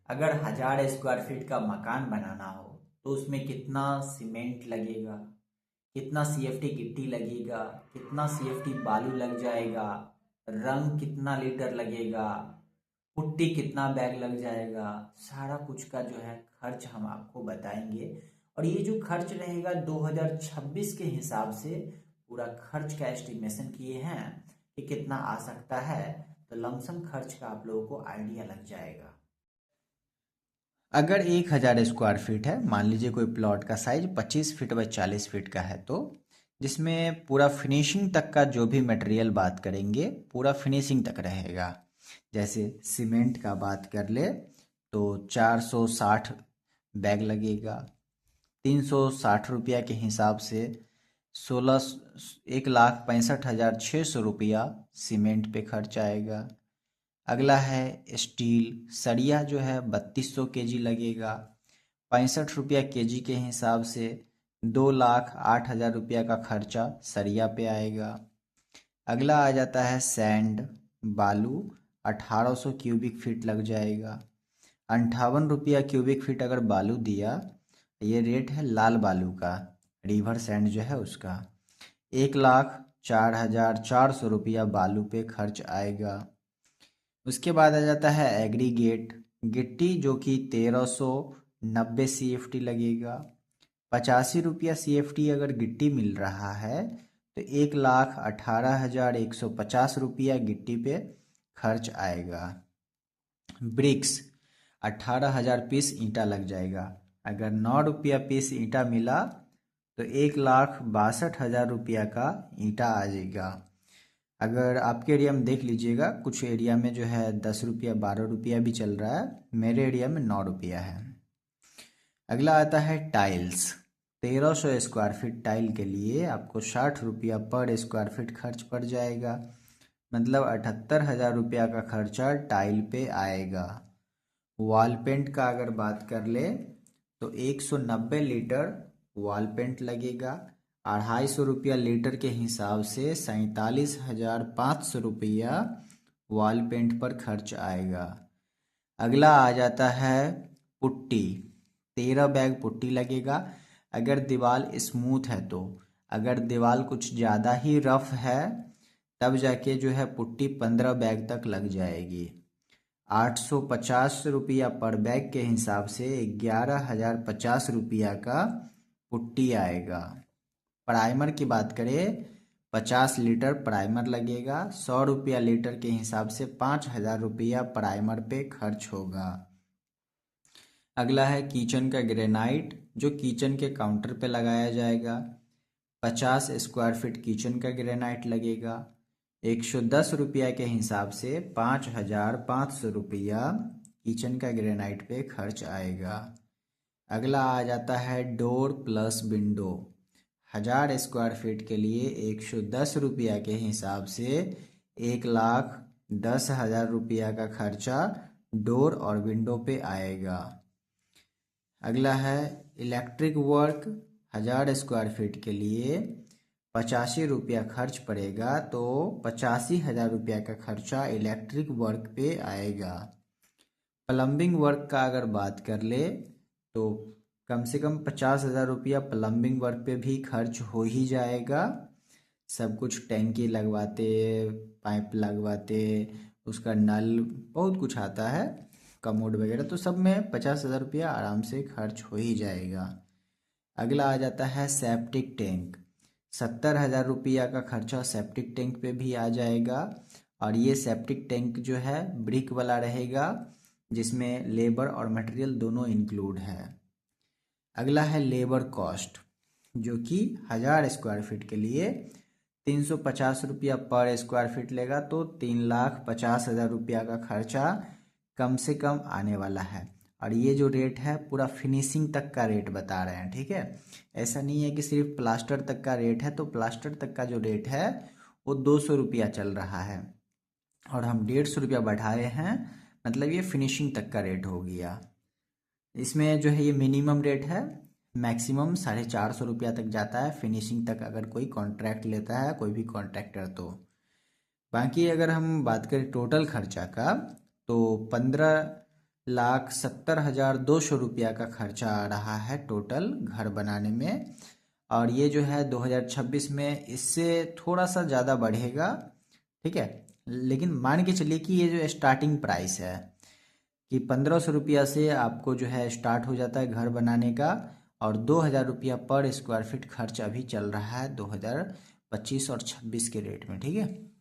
अगर 1000 square feet का मकान बनाना हो तो उसमें कितना सीमेंट लगेगा, कितना सीएफटी गिट्टी लगेगा, कितना सीएफटी बालू लग जाएगा, रंग कितना लीटर लगेगा, पुट्टी कितना बैग लग जाएगा, सारा कुछ का जो है खर्च हम आपको बताएंगे। और ये जो खर्च रहेगा 2026 के हिसाब से पूरा खर्च का एस्टिमेशन किए हैं कि कितना आ सकता है, तो लमसम खर्च का आप लोगों को आइडिया लग जाएगा। अगर 1000 स्क्वायर फीट है, मान लीजिए कोई प्लॉट का साइज 25 फीट बाई 40 फीट का है, तो जिसमें पूरा फिनिशिंग तक का जो भी मटेरियल बात करेंगे पूरा फिनिशिंग तक रहेगा। जैसे सीमेंट का बात कर ले तो 460 बैग लगेगा। 360 रुपया के हिसाब से 1,65,600 रुपया सीमेंट पे खर्च आएगा। अगला है स्टील सरिया, जो है 3200 केजी लगेगा। 65 रुपया केजी के हिसाब से 2,08,000 रुपया का खर्चा सरिया पे आएगा। अगला आ जाता है सैंड बालू, 1800 क्यूबिक फीट लग जाएगा। 58 रुपया क्यूबिक फीट अगर बालू दिया, ये रेट है लाल बालू का, रिवर सैंड जो है उसका। 1,04,400 रुपया बालू पे खर्च आएगा। उसके बाद आ जाता है एग्रीगेट गिट्टी, जो कि 1390 सीएफटी लगेगा। 85 रुपया सीएफटी अगर गिट्टी मिल रहा है तो 1,18,150 रुपया गिट्टी पे खर्च आएगा। ब्रिक्स 18,000 पीस ईंटा लग जाएगा। अगर 9 रुपया पीस ईंटा मिला तो 1,62,000 रुपया का ईंटा आ जाएगा। अगर आपके एरिया में देख लीजिएगा, कुछ एरिया में जो है 10 रुपया 12 रुपया भी चल रहा है, मेरे एरिया में 9 रुपया है। अगला आता है टाइल्स। 1300 स्क्वायर फीट टाइल के लिए आपको 60 रुपया पर स्क्वायर फीट खर्च पड़ जाएगा। मतलब 78,000 रुपया का खर्चा टाइल पे आएगा। वॉल पेंट का अगर बात कर ले तो 190 लीटर वॉल पेंट लगेगा। 250 रुपया लीटर के हिसाब से 47,500 रुपया वॉल पेंट पर खर्च आएगा। अगला आ जाता है पुट्टी। 13 बैग पुट्टी लगेगा अगर दीवार स्मूथ है तो। अगर दीवार कुछ ज़्यादा ही रफ है तब जाके जो है पुट्टी 15 बैग तक लग जाएगी। 850 रुपया पर बैग के हिसाब से 11,050 रुपया का पुट्टी आएगा। प्राइमर की बात करें, 50 लीटर प्राइमर लगेगा। 100 रुपया लीटर के हिसाब से 5,000 रुपया प्राइमर पे खर्च होगा। अगला है किचन का ग्रेनाइट, जो किचन के काउंटर पे लगाया जाएगा। 50 स्क्वायर फीट किचन का ग्रेनाइट लगेगा। 110 रुपया के हिसाब से 5,500 रुपया किचन का ग्रेनाइट पे खर्च आएगा। अगला आ जाता है door plus window. 1000 square feet के लिए 110 रुपया के हिसाब से 1,10,000 रुपया का खर्चा डोर और विंडो पे आएगा। अगला है इलेक्ट्रिक वर्क। 1000 स्क्वायर फीट के लिए 85 रुपया खर्च पड़ेगा, तो 85,000 रुपया का खर्चा इलेक्ट्रिक वर्क पे आएगा। प्लम्बिंग वर्क का अगर बात कर ले तो कम से कम 50,000 रुपया प्लम्बिंग वर्क पे भी खर्च हो ही जाएगा। सब कुछ टैंकी लगवाते, पाइप लगवाते, उसका नल, बहुत कुछ आता है, कमोड वगैरह, तो सब में 50,000 रुपया आराम से खर्च हो ही जाएगा। अगला आ जाता है सेप्टिक टैंक। 70,000 रुपया का खर्चा सेप्टिक टैंक पे भी आ जाएगा। और ये सेप्टिक टैंक जो है ब्रिक वाला रहेगा, जिसमें लेबर और मटेरियल दोनों इंक्लूड है। अगला है लेबर कॉस्ट, जो कि 1000 स्क्वायर फीट के लिए 350 रुपया पर स्क्वायर फीट लेगा, तो 3,50,000 रुपया का खर्चा कम से कम आने वाला है। और ये जो रेट है पूरा फिनिशिंग तक का रेट बता रहे हैं, ठीक है। ऐसा नहीं है कि सिर्फ प्लास्टर तक का रेट है, तो प्लास्टर तक का जो रेट है वो 200 रुपया चल रहा है और हम 150 रुपया बढ़ाए हैं, मतलब ये फिनिशिंग तक का रेट हो गया। इसमें जो है ये मिनिमम रेट है, मैक्सिमम 450 रुपया तक जाता है फिनिशिंग तक, अगर कोई कॉन्ट्रैक्ट लेता है कोई भी कॉन्ट्रैक्टर तो। बाकी अगर हम बात करें टोटल खर्चा का, तो 15 1,70,200 का खर्चा आ रहा है टोटल घर बनाने में। और ये जो है 2026 में इससे थोड़ा सा ज़्यादा बढ़ेगा, ठीक है। लेकिन मान के चलिए कि ये जो स्टार्टिंग प्राइस है कि 1,500 रुपया से आपको जो है स्टार्ट हो जाता है घर बनाने का, और 2,000 रुपया पर स्क्वायर फीट खर्च अभी चल रहा है 2025 और 26 के रेट में, ठीक है।